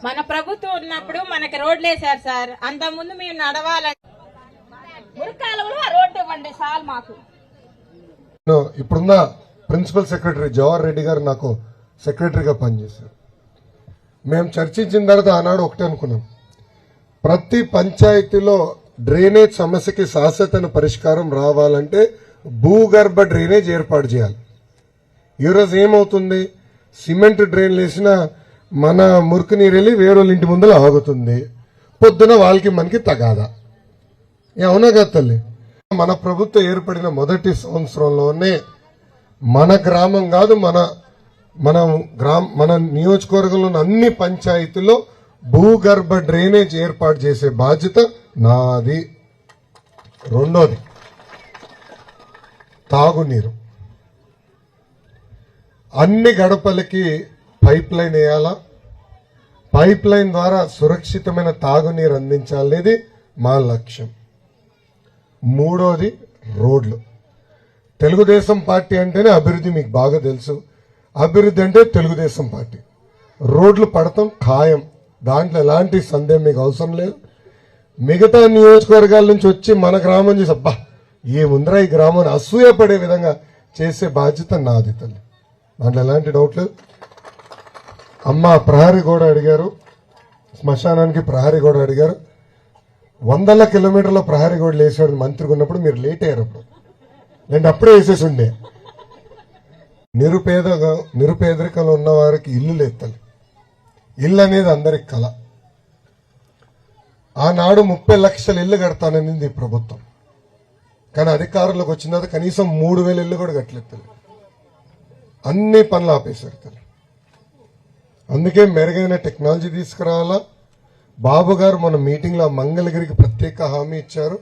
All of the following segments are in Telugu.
మన ప్రభుత్వం ఉన్నప్పుడు మనకి రోడ్లు వేశారు సార్. అంత ముందు మేము నడవాలంటే మురికాలంలో రోడ్డు ఇవ్వండి సార్ మాకు. ఇప్పుడున్న ప్రిన్సిపల్ సెక్రటరీ జవహర్ రెడ్డి గారు నాకు సెక్రటరీగా పనిచేశారు. మేము చర్చించిన తర్వాత ఆనాడు ఒకటే అనుకున్నాం, ప్రతి పంచాయతీలో డ్రైనేజ్ సమస్యకి శాశ్వత పరిష్కారం రావాలంటే భూగర్భ డ్రైనేజ్ ఏర్పాటు చేయాలి. ఈరోజు ఏమవుతుంది, సిమెంట్ డ్రైన్లు వేసిన మన మురికి నీరు వెళ్ళి వేరే ఇంటి ముందర ఆగుతుంది. పొద్దున వాళ్ళకి మనకి తగాదా. అవునా కదా తల్లి? మన ప్రభుత్వం ఏర్పడిన మొదటి సంవత్సరంలోనే మన గ్రామం కాదు, మన నియోజకవర్గంలో అన్ని పంచాయతీల్లో భూగర్భ డ్రైనేజ్ ఏర్పాటు చేసే బాధ్యత నాది. రెండోది తాగునీరు. అన్ని గడపలకి పైప్ లైన్ వేయాలా, పైప్ లైన్ ద్వారా సురక్షితమైన తాగునీరు అందించాలనేది మా లక్ష్యం. మూడోది రోడ్లు. తెలుగుదేశం పార్టీ అంటేనే అభివృద్ధి, మీకు బాగా తెలుసు. అభివృద్ధి అంటే తెలుగుదేశం పార్టీ. రోడ్లు పడతాం ఖాయం, దాంట్లో ఎలాంటి సందేహం మీకు అవసరం లేదు. మిగతా నియోజకవర్గాల నుంచి వచ్చి మన గ్రామం చూసి అబ్బా ఏముందిరా ఈ గ్రామాన్ని అసూయపడే విధంగా చేసే బాధ్యత నాది తల్లి, దాంట్లో ఎలాంటి డౌట్ లేదు. అమ్మ ప్రహరీ గోడ అడిగారు, శ్మశానానికి ప్రహరీ గోడ అడిగారు. 100 కిలోమీటర్ల ప్రహరీ గోడలు వేసాడు మంత్రిగా ఉన్నప్పుడు, మీరు లేట్ అయ్యారు. అప్పుడు నేను అప్పుడే వేసేసి ఉండే. నిరుపేదరికంలో ఉన్న వారికి ఇల్లు లేదు తల్లి. ఇల్లు అనేది అందరికి కళ. ఆనాడు 30 లక్షల ఇల్లు కడతాననింది ప్రభుత్వం, కానీ అధికారంలోకి వచ్చిన తర్వాత కనీసం 3,000 ఇల్లు కూడా కట్టలేదు తల్లి. అన్ని పనులు ఆపేశారు తల్లి. అందుకే మెరుగైన టెక్నాలజీ తీసుకురావాలా. బాబు గారు మన మీటింగ్లో మంగళగిరికి ప్రత్యేక హామీ ఇచ్చారు,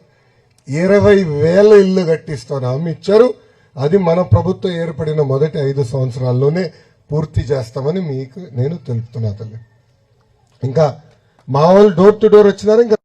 20,000 ఇల్లు కట్టిస్తాను హామీ ఇచ్చారు. అది మన ప్రభుత్వం ఏర్పడిన మొదటి 5 సంవత్సరాల్లోనే పూర్తి చేస్తామని మీకు నేను తెలుపుతున్నా తల్లి. ఇంకా మా వాళ్ళు డోర్ టు డోర్ వచ్చినారు. ఇంకా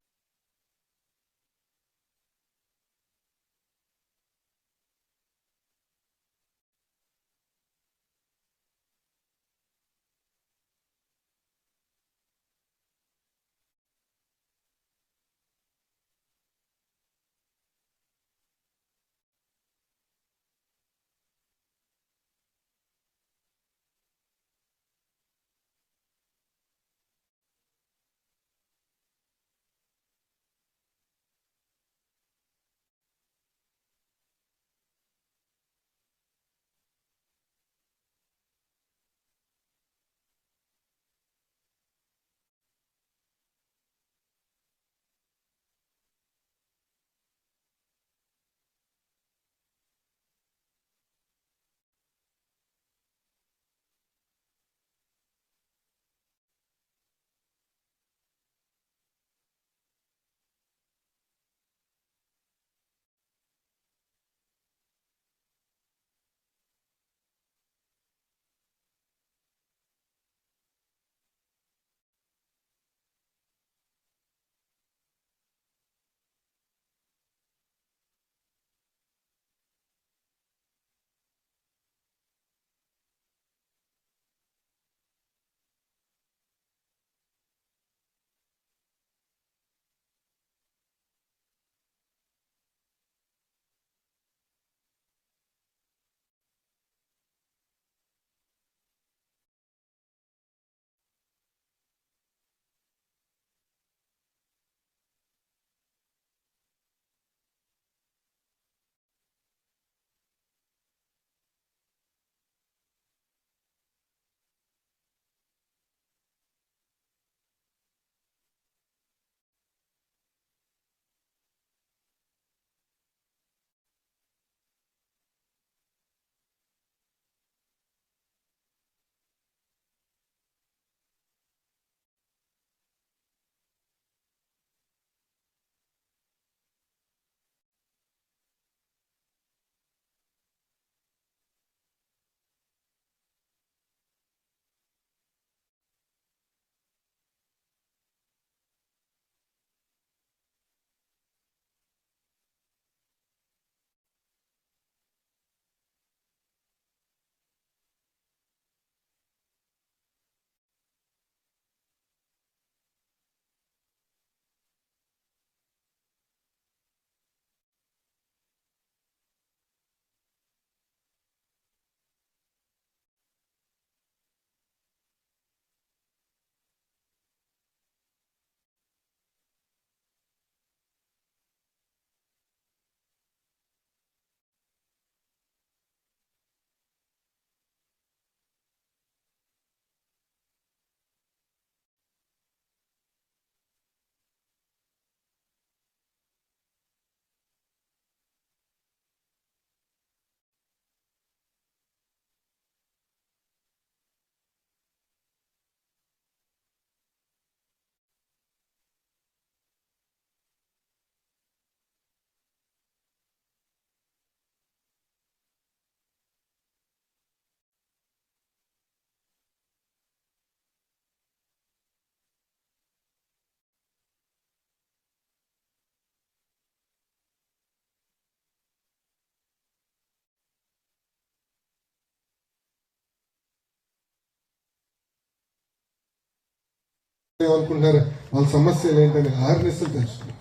ఏమనుకుంటున్నారు వాళ్ళ సమస్యలు ఏంటని ఆర్నిస్టులు తెలుసుకున్నారు.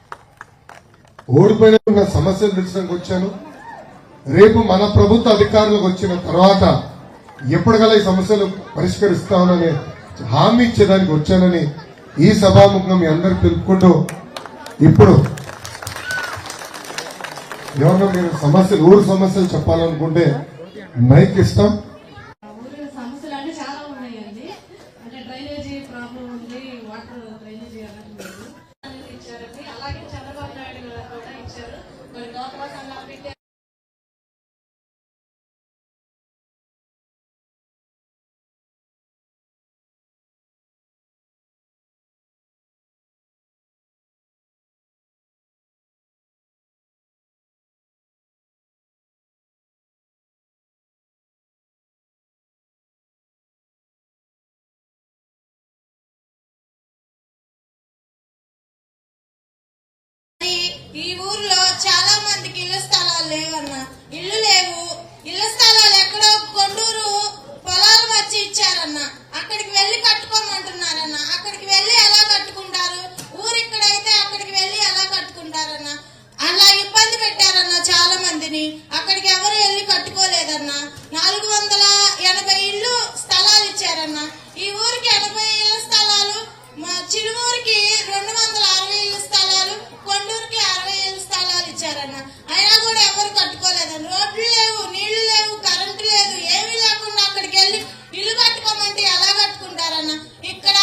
ఓడిపోయిన సమస్యలు తెలుసుకోవడానికి వచ్చాను. రేపు మన ప్రభుత్వ అధికారులకు వచ్చిన తర్వాత ఎప్పటికల్లా ఈ సమస్యలు పరిష్కరిస్తామని హామీ ఇచ్చేదానికి వచ్చానని ఈ సభాముఖంగా మీ అందరూ తెలుపుకుంటూ, ఇప్పుడు ఎవరన్నా మీరు సమస్యలు ఊరు సమస్యలు చెప్పాలనుకుంటే మైక్ ఇస్తాం. ఊరిలో సమస్యలు అంటే చాలా ఉన్నాయండి. అంటే డ్రైనేజీ ప్రాబ్లం ఉంది, వాటర్ డ్రైనేజీ అనేది ఇచ్చారండి. అలాగే చంద్రబాబు నాయుడు గారు కూడా ఇచ్చారు. మరి డోక్రా సంఘాలు పెట్టారు. ఈ ఊర్లో చాలా మందికి ఇళ్ల స్థలాలు లేవన్నా. ఇల్లు లేవు. ఇళ్ల స్థలాలు ఎక్కడో కొండూరు పొలాలు వచ్చి ఇచ్చారన్న. అక్కడికి వెళ్లి కట్టుకోమంటున్నారన్న. అక్కడికి వెళ్లి ఎలా కట్టుకుంటారు? ఊరు ఇక్కడైతే అక్కడికి వెళ్లి ఎలా కట్టుకుంటారన్న? అలా ఇబ్బంది పెట్టారన్న చాలా మందిని. అక్కడికి ఎవరు వెళ్లి కట్టుకోలేదన్న. 480 ఇల్లు స్థలాలు ఇచ్చారన్న. ఈ ఊరికి 80 ఇళ్ల స్థలాలు, చిరువూరికి 260 ఇళ్ల స్థలాలు, కొండూరుకి 60 ఇళ్ల స్థలాలు ఇచ్చారన్న. అయినా కూడా ఎవరు కట్టుకోలేదన్న. రోడ్లు లేవు, నీళ్లు లేవు, కరెంటు లేదు, ఏమీ లేకుండా అక్కడికి వెళ్ళి ఇల్లు కట్టుకోమంటే ఎలా కట్టుకుంటారన్న? ఇక్కడ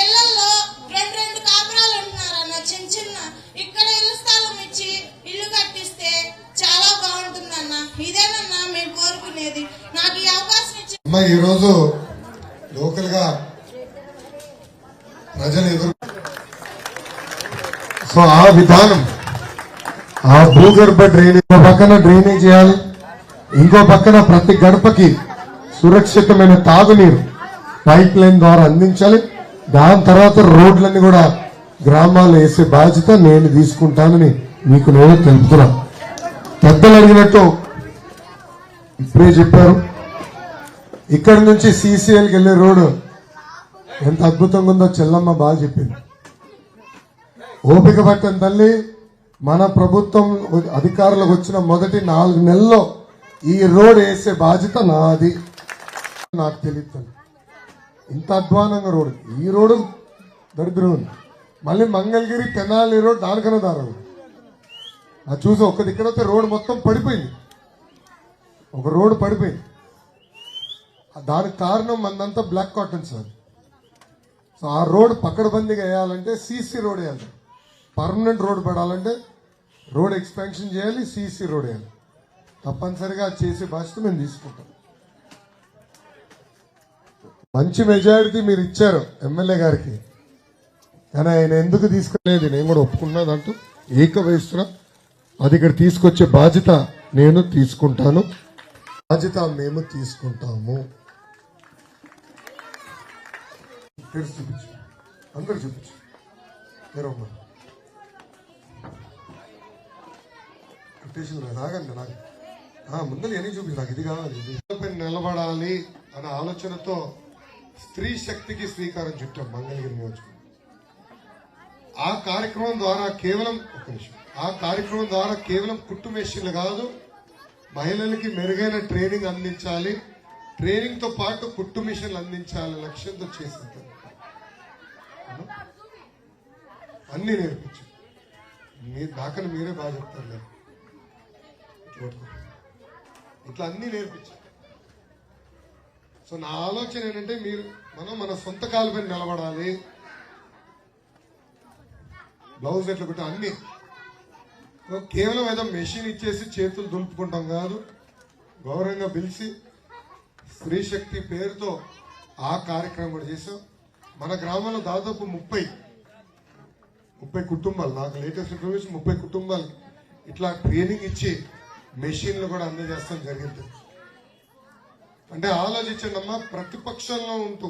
ఇళ్లలో రెండు కాపురాలు ఉంటున్నారన్న, చిన్న చిన్న. ఇక్కడ ఇళ్ల స్థలం ఇచ్చి ఇల్లు కట్టిస్తే చాలా బాగుంటుందన్న. ఇదేనన్నా మేము కోరుకునేది. నాకు ఈ అవకాశం ఇచ్చి ఈ రోజు లోకల్ గా ప్రజలు ఎదురు సో ఆ విధానం, ఆ భూగర్భ డ్రైనేజ్ పక్కన డ్రైనేజ్ చేయాలి, ఇంకో పక్కన ప్రతి గడపకి సురక్షితమైన తాగునీరు పైప్ లైన్ ద్వారా అందించాలి. దాని తర్వాత రోడ్లన్నీ కూడా గ్రామాల్లో వేసే బాధ్యత నేను తీసుకుంటానని మీకు నేను తెలుపుతున్నా. పెద్దలు అడిగినట్టు ఇప్పుడే చెప్పారు, ఇక్కడి నుంచి సిసిఎల్కి వెళ్లే రోడ్డు ఎంత అద్భుతంగా ఉందో చెల్లమ్మ బాగా చెప్పింది. ఓపిక పట్టని తల్లి, మన ప్రభుత్వం అధికారులకు వచ్చిన మొదటి 4 నెలల్లో ఈ రోడ్ వేసే బాధ్యత నాది. నాకు తెలియదు ఇంత అధ్వానంగా రోడ్, ఈ రోడ్డు దరిద్రం ఉంది. మళ్ళీ మంగళగిరి తెనాలి రోడ్ దానికన్నా దారం. అది చూసి ఒక్క దిక్కడైతే రోడ్ మొత్తం పడిపోయింది, ఒక రోడ్డు పడిపోయింది. దానికి కారణం మందంతా బ్లాక్ కాటన్ సార్. సో ఆ రోడ్ పకడ్బందీగా వేయాలంటే సీసీ రోడ్ వేయాలి. పర్మనెంట్ రోడ్ పడాలంటే రోడ్ ఎక్స్పాన్షన్ చేయాలి, సీసీ రోడ్ వేయాలి. తప్పనిసరిగా చేసే బాధ్యత మేము తీసుకుంటాం. మంచి మెజారిటీ మీరు ఇచ్చారు ఎమ్మెల్యే గారికి, కానీ ఆయన ఎందుకు తీసుకోలేదు నేను కూడా ఒప్పుకున్నదంటూ ఏకవహిస్తున్నా. అది ఇక్కడ తీసుకొచ్చే బాధ్యత నేను తీసుకుంటాను, బాధ్యత మేము తీసుకుంటాము. చూపించు, అందరు చూపించు. రాగండి నాకు ముందర ఎన్ని చూపించు, నాకు ఇది కావాలి, ఇది నిలబడాలి అనే ఆలోచనతో స్త్రీ శక్తికి శ్రీకారం చుట్టాం మంగళగిరి నియోజకవర్గం. ఆ కార్యక్రమం ద్వారా కేవలం కుట్టు మెషిన్లు కాదు, మహిళలకి మెరుగైన ట్రైనింగ్ అందించాలి, ట్రైనింగ్ తో పాటు కుట్టు మిషన్లు అందించాలి లక్ష్యంతో చేసింది. అన్ని నేర్పించు. నాకని మీరే బాగా చెప్తారు, ఇట్లా అన్ని నేర్పించు. సో నా ఆలోచన ఏంటంటే మనం మన సొంత కాలుపై నిలబడాలి. బ్లౌజ్ ఎట్లా కుట్ట అన్ని కేవలం ఏదో మెషిన్ ఇచ్చేసి చేతులు దులుపుకుంటాం కాదు, గౌరవంగా పిలిచి స్త్రీ శక్తి పేరుతో ఆ కార్యక్రమం కూడా చేసాం. మన గ్రామంలో దాదాపు 30 కుటుంబాలు, నాకు లేటెస్ట్ ఇన్ఫర్మేషన్ 30 కుటుంబాలు ఇట్లా ట్రైనింగ్ ఇచ్చి మెషిన్లు కూడా అందజేస్తాం జరిగింది. అంటే ఆలోచించండి అమ్మా, ప్రతిపక్షంలో ఉంటూ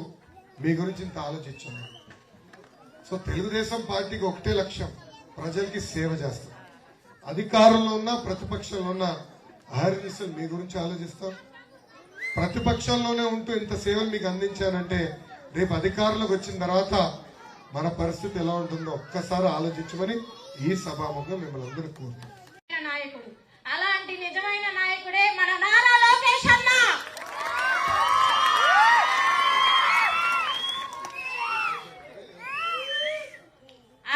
మీ గురించి ఇంత ఆలోచించాను. సో తెలుగుదేశం పార్టీకి ఒకటే లక్ష్యం, ప్రజలకి సేవ చేస్తాం. అధికారంలో ఉన్నా ప్రతిపక్షంలో ఉన్నా ఆర్ఎస్ఎస్ మీ గురించి ఆలోచిస్తాం. ప్రతిపక్షంలోనే ఉంటూ ఇంత సేవలు మీకు అందించానంటే రేపు అధికారంలోకి వచ్చిన తర్వాత మన పరిస్థితి ఎలా ఉంటుందో ఒక్కసారి ఆలోచించమని ఈ సభాముఖంగా మిమ్మల్ని అందరూ కోరుతున్నాను. నాయకుడు అలాంటి నిజమైన నాయకుడే మన నారా లోకేష్ అన్న.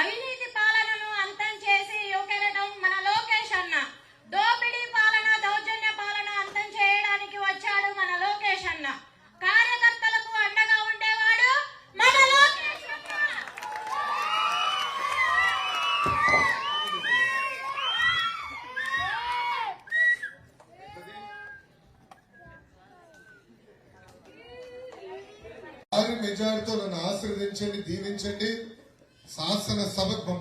అవినీతి పాలనను అంతం చేసి యువకెళ్ళడం మన లోకేష్ అన్న. దోపిడీ పాలన, దౌర్జన్య పాలన అంతం చేయడానికి వచ్చాడు మన లోకేష్ అన్న. కార్యకర్తలకు అండగా ఉండేవాడు మన లోకేష్ అన్న. భారీ మెజారిటీతో నన్ను ఆశీర్వదించండి, దీవించండి. శాసనసభకు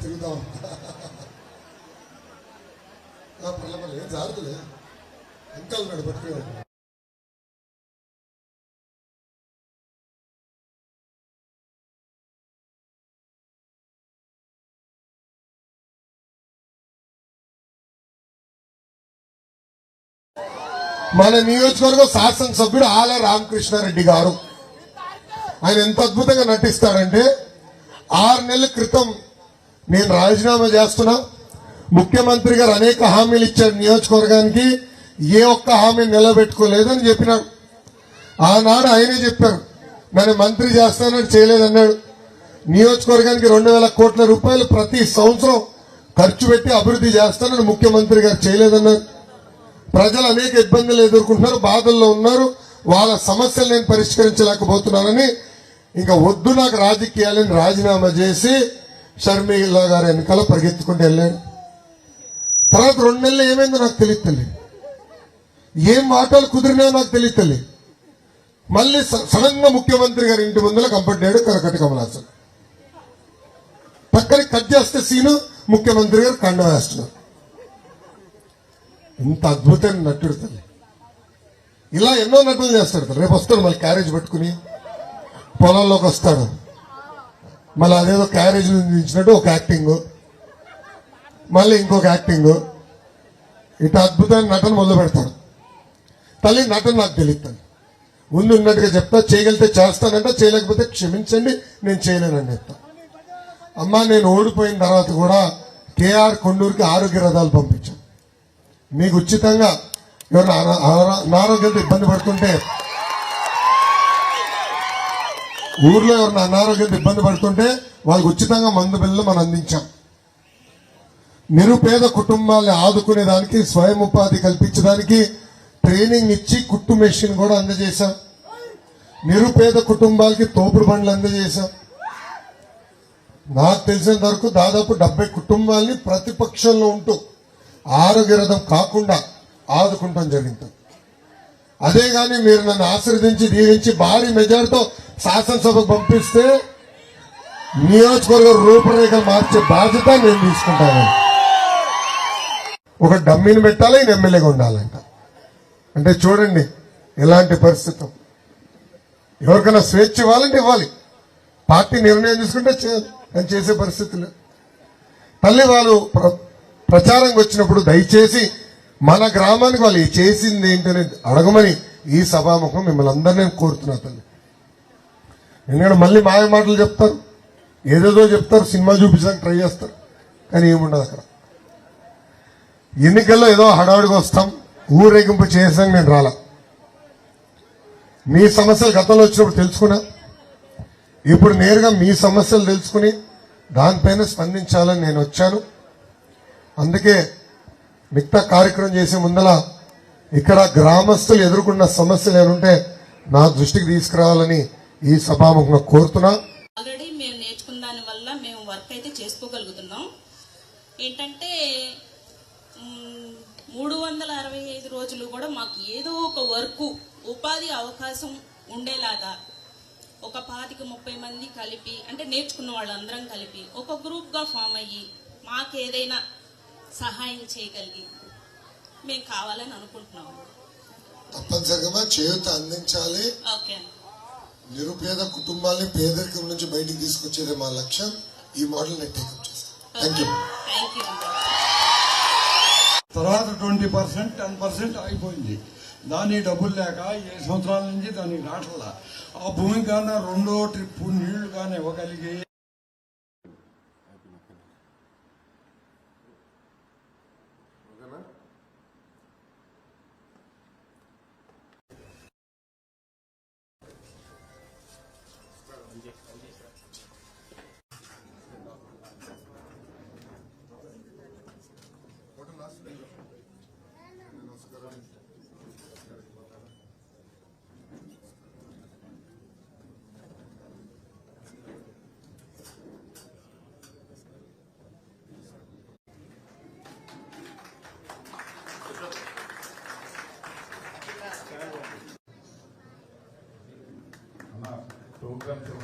తిరుగుదాం. ఏం జారుతులే ఇంకా పట్టుకునేవాడు. మన నియోజకవర్గం శాసనసభ్యుడు ఆల రామకృష్ణారెడ్డి గారు, ఆయన ఎంత అద్భుతంగా నటిస్తాడంటే 6 నెలల క్రితం నేను రాజీనామా చేస్తున్నా, ముఖ్యమంత్రి గారు అనేక హామీలు ఇచ్చారు నియోజకవర్గానికి, ఏ ఒక్క హామీ నిలబెట్టుకోలేదని చెప్పినాడు. ఆనాడు ఆయనే చెప్పారు నన్ను మంత్రి చేస్తానని చేయలేదన్నాడు. నియోజకవర్గానికి 2,000 కోట్ల రూపాయలు ప్రతి సంవత్సరం ఖర్చు పెట్టి అభివృద్ధి చేస్తానని ముఖ్యమంత్రి గారు చేయలేదన్నారు. ప్రజలు అనేక ఇబ్బందులు ఎదుర్కొంటున్నారు, బాధల్లో ఉన్నారు, వాళ్ళ సమస్యలు నేను పరిష్కరించలేకపోతున్నానని ఇంకా వద్దు నాకు రాజకీయాలని రాజీనామా చేసి షర్మిల గారు వెనకాల పరిగెత్తుకుంటూ వెళ్ళాడు. తర్వాత 2 నెలలు ఏమైందో నాకు తెలియదు తల్లి, ఏం మాటలు కుదిరినాయో నాకు తెలియదు తల్లి. మళ్ళీ సడన్ గా ముఖ్యమంత్రి గారి ఇంటి ముందర కంపట్టాడు కరకటి కమలాసన్. పక్కన కట్ చేస్తే సీను ముఖ్యమంత్రి గారు కండ వేస్తున్నారు. ఇంత అద్భుతమైన నటుడు తల్లి. ఇలా ఎన్నో నటులు చేస్తాడు. రేపు వస్తాడు మళ్ళీ క్యారేజ్ పట్టుకుని పొలంలోకి వస్తాడు, మళ్ళీ అదేదో క్యారేజ్ ఇచ్చినట్టు ఒక యాక్టింగ్, మళ్ళీ ఇంకొక యాక్టింగ్, ఇటు అద్భుతమైన నటన మొదలు పెడతాడు. తల్లి నటన నాకు తెలియదు, ముందు ఉన్నట్టుగా చెప్తా, చేయగలిగితే చేస్తానంట, చేయలేకపోతే క్షమించండి నేను చేయలేనని చెప్తా. అమ్మా నేను ఓడిపోయిన తర్వాత కూడా కేఆర్ కొండూరుకి ఆరోగ్య రథాలు పంపించాం. మీకు ఉచితంగా ఎవరైనా అనారోగ్యంతో ఇబ్బంది పడుతుంటే, ఊర్లో ఎవరైనా అనారోగ్యంతో ఇబ్బంది పడుతుంటే వాళ్ళకి ఉచితంగా మందు బిల్లు మనం అందించాం. నిరుపేద కుటుంబాలను ఆదుకునేదానికి, స్వయం ఉపాధి కల్పించడానికి ట్రైనింగ్ ఇచ్చి కుట్టు మెషిన్ కూడా అందజేశాం. నిరుపేద కుటుంబాలకి తోపుడు బండ్లు అందజేశాం. నాకు తెలిసినంత వరకు దాదాపు 70 కుటుంబాలని ప్రతిపక్షంలో ఉంటూ ఆరోగ్య రథం కాకుండా ఆదుకుంటాం జరిగింది. అదే గాని మీరు నన్ను ఆశీర్వదించి దీవించి భారీ మెజార్టీతో శాసనసభకు పంపిస్తే నియోజకవర్గ రూపురేఖలు మార్చే బాధ్యత నేను తీసుకుంటాను. ఒక డమ్మీని పెట్టాలి, ఈయన ఎమ్మెల్యేగా ఉండాలంట. అంటే చూడండి ఎలాంటి పరిస్థితి. ఎవరికైనా స్వేచ్ఛ ఇవ్వాలంటే ఇవ్వాలి, పార్టీ నిర్ణయం తీసుకుంటే చేయాలి, కానీ చేసే పరిస్థితులు. తల్లి వాళ్ళు ప్రచారంకి వచ్చినప్పుడు దయచేసి మన గ్రామానికి వాళ్ళు చేసింది ఏంటని అడగమని ఈ సభాముఖం మిమ్మల్ని అందరినీ కోరుతున్నా తల్లి. ఎందుకంటే మళ్ళీ మాయ మాటలు చెప్తారు, ఏదేదో చెప్తారు, సినిమా చూపించడానికి ట్రై చేస్తారు, కానీ ఏముండదు అక్కడ. ఎన్నికల్లో ఏదో హడావుడిగా వస్తాం, ఊరేగింపు చేసాం, నేను రాలా. మీ సమస్యలు గతంలో వచ్చినప్పుడు తెలుసుకున్నా, ఇప్పుడు నేరుగా మీ సమస్యలు తెలుసుకుని దానిపైన స్పందించాలని నేను వచ్చాను. అందుకే మిగతా కార్యక్రమం చేసే ముందల ఇక్కడ గ్రామస్తులు ఎదుర్కొన్న సమస్యలు ఏమంటే నా దృష్టికి తీసుకురావాలని ఈ సభాముఖంగా కోరుతున్నా. ఆల్రెడీ మేము నేర్చుకున్న దాని వల్ల మేము వర్క్ అయితే చేసుకోగలుగుతున్నాం. ఏంటంటే 365 రోజులు కూడా మాకు ఏదో ఒక వర్క్ ఉపాధి అవకాశం ఉండేలాగా ఒక 25-30 మంది కలిపి, అంటే నేర్చుకున్న వాళ్ళందరం కలిపి ఒక గ్రూప్ గా ఫామ్ అయ్యి మాకేదైనా సహాయం చేయగలిగి మేము కావాలని అనుకుంటున్నాము. తప్పనిసరిగా చేయూత అందించాలి. ఓకే, నిరుపేద కుటుంబాలని పేదరికం నుంచి బయటికి తీసుకొచ్చేదే మా లక్ష్యం. ఈ మోడల్ నేను టేకప్ చేస్తాను. Thank you. Thank you. తర్వాత 20%, 10% అయిపోయింది. దాని డబ్బులు లేక 7 సంవత్సరాల నుంచి దానికి రావట్లా. ఆ భూమి కన్నా 2వ ట్రిప్పు నీళ్లు కానీ ఇవ్వగలిగి programmes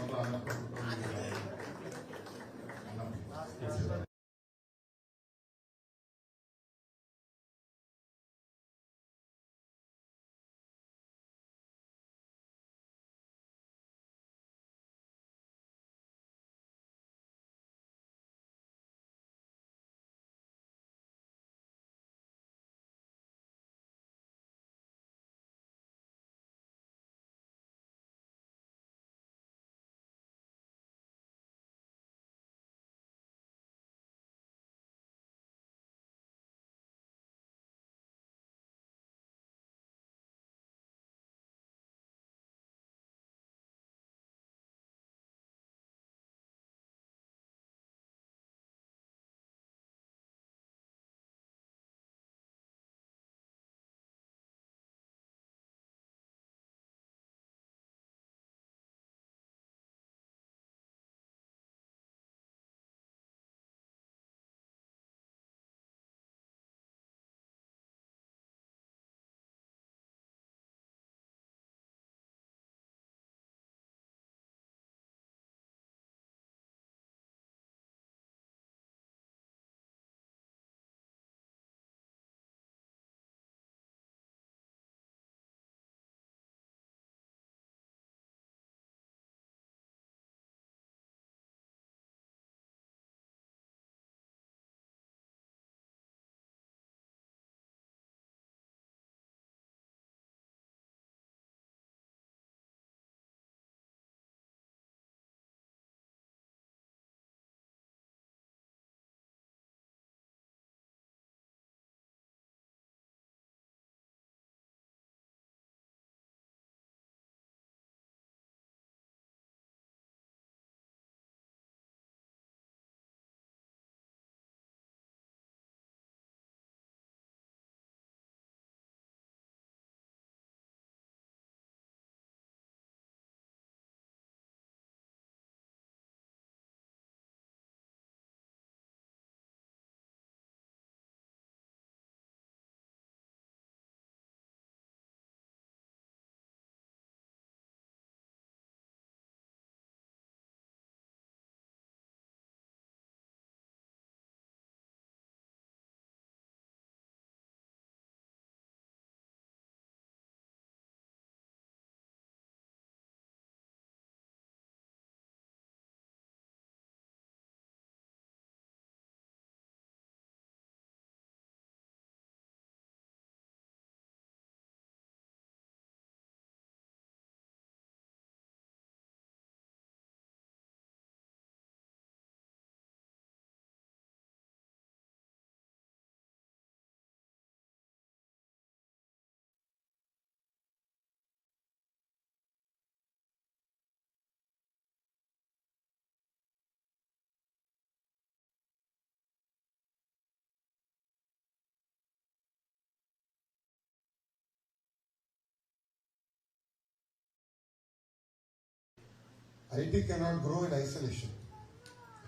IT cannot grow in isolation.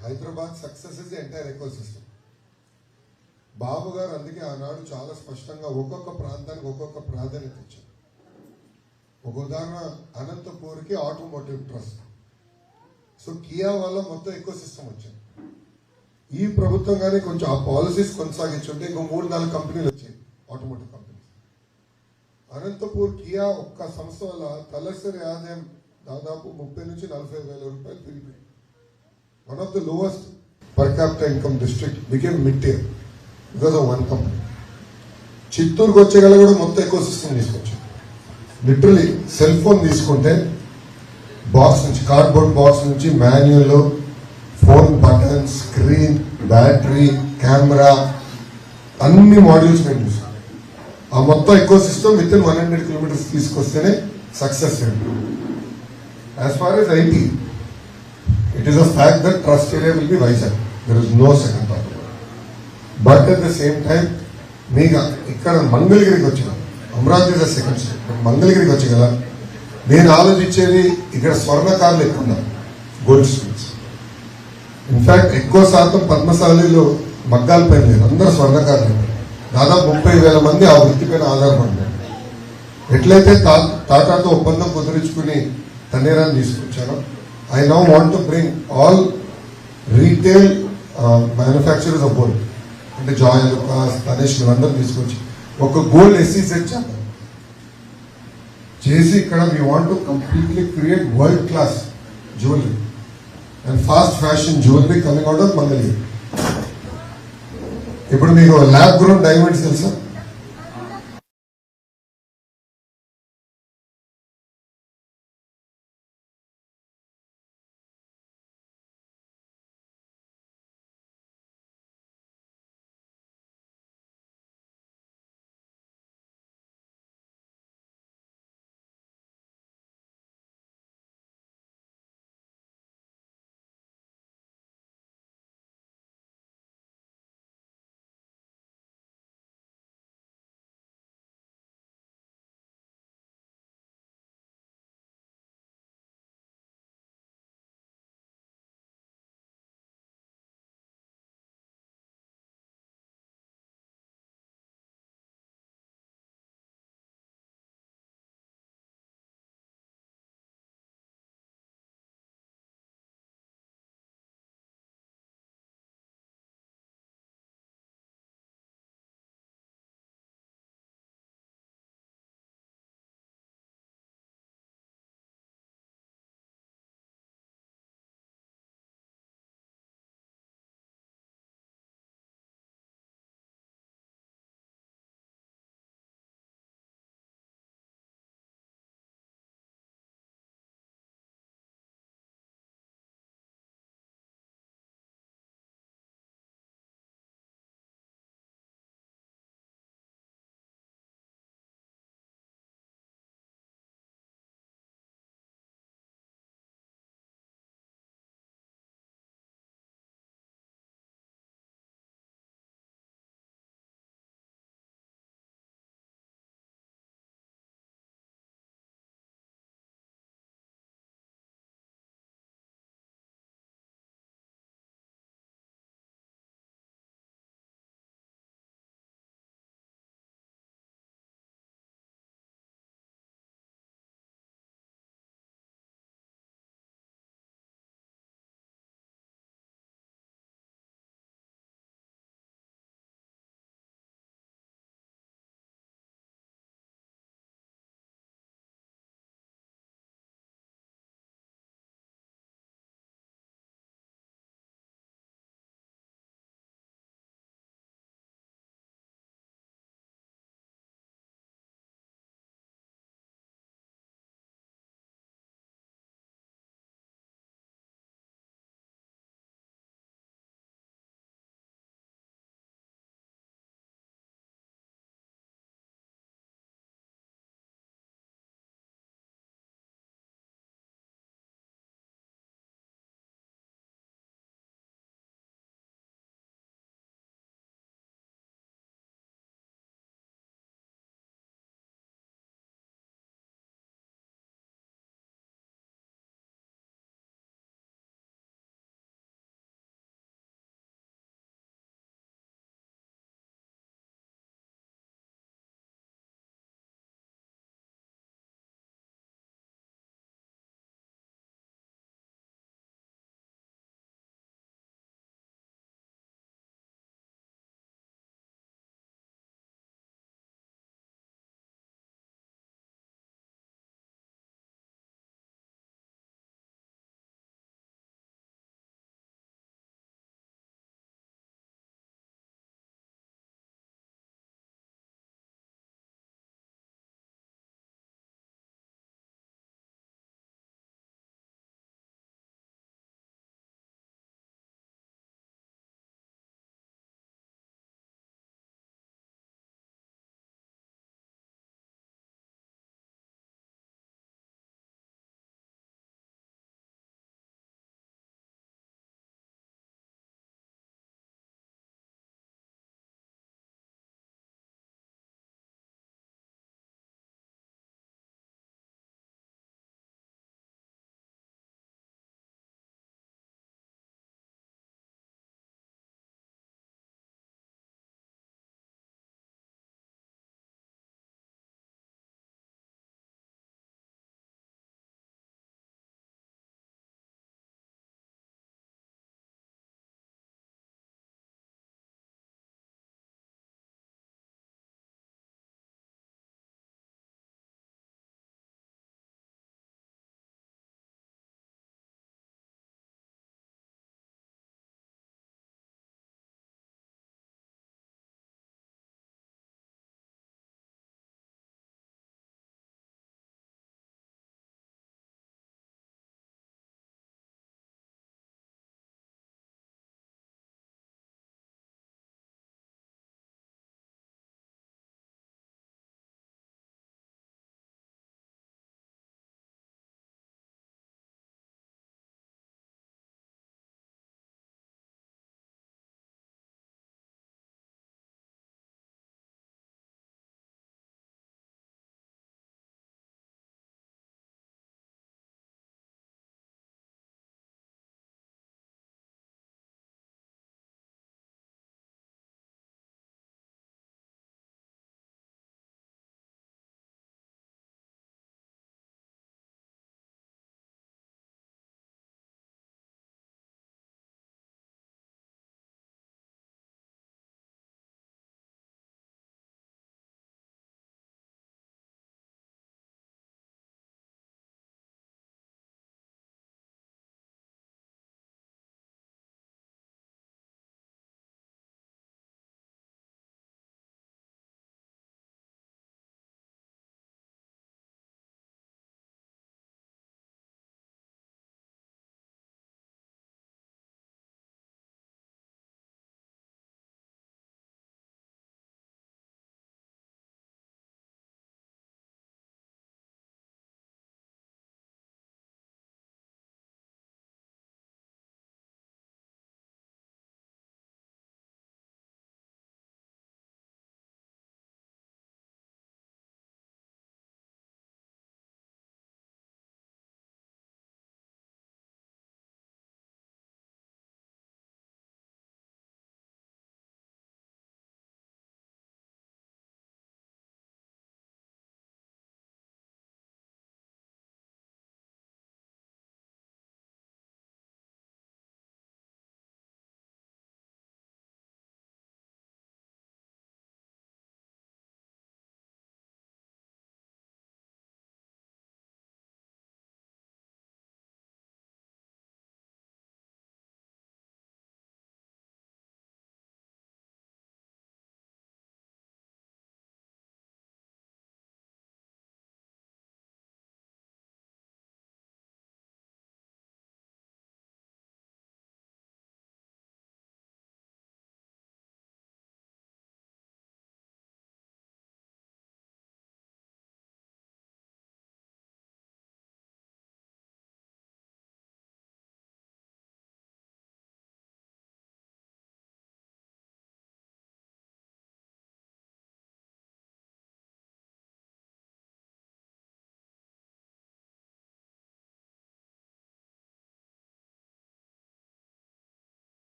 Hyderabad success is the entire ecosystem. బాబు గారు అందుకే ఆనాడు చాలా స్పష్టంగా ఒక్కొక్క ప్రాంతానికి ఒక్కొక్క ప్రాధాన్యత ఇచ్చారు. ఒక ఉదాహరణ అనంతపూర్కి ఆటోమోటివ్ ట్రస్ట్. సో కియా వల్ల మొత్తం ఎకోసిస్టమ్ వచ్చింది. ఈ ప్రభుత్వం కానీ కొంచెం ఆ పాలసీస్ కొనసాగించుంటే ఇంకో 3-4 కంపెనీలు వచ్చాయి ఆటోమోటివ్ కంపెనీస్. అనంతపూర్ కియా ఒక్క సంస్థ వల్ల తలసరి ఆదాయం దాదాపు 30 నుంచి 40 వేల రూపాయలు పెరిగిపోయింది. One of the lowest per capita income district became mid tier because of one company. చిత్తూరుకు వచ్చేగల కూడా మొత్తం ఎకోసిస్టమ్ తీసుకొచ్చాం. లిటరలీ సెల్ ఫోన్ తీసుకుంటే బాక్స్ నుంచి, కార్డ్బోర్డ్ బాక్స్ నుంచి manual, phone button, screen, battery, camera అన్ని మాడ్యూల్స్ మేము చూసాం. ఆ మొత్తం ఎకోసిస్టమ్ విత్ ఇన్ 100 కిలోమీటర్స్ తీసుకొస్తేనే సక్సెస్ అయింది. As far as IT, it is a fact that trust area will be Vizag. There is no second thought about it. But at the same time, మీకు ఇక్కడ మంగళగిరికి వచ్చిన అమరావతి ఇస్ సెకండ్ స్టేట్, మంగళగిరికి వచ్చి కదా నేను ఆలోచించేది ఇక్కడ స్వర్ణకారులు ఎక్కువ ఉన్నారు, గోల్డ్ స్మిత్స్. ఇన్ఫాక్ట్ ఎక్కువ శాతం పద్మశాలిలో మగ్గాల పైన లేదు, అందరూ స్వర్ణకారులు. దాదాపు 30,000 మంది ఆ వృత్తిపైన ఆధారపడ్డారు. ఎట్లయితే టాటాతో ఒప్పందం కుదిరించుకుని తన్నేరాన్ని తీసుకొచ్చారో, I now want to bring all retail manufacturers of gold, అంటే జాయ్, లుకాస్, తనేష్ అందరూ తీసుకొచ్చి ఒక గోల్డ్ SEZ చేసి ఇక్కడ we want to completely create world class jewellery and fast fashion jewellery coming out of Mangalagiri. ఇప్పుడు మీకు ల్యాబ్ గ్రోన్ డైమండ్స్ తెలుసా?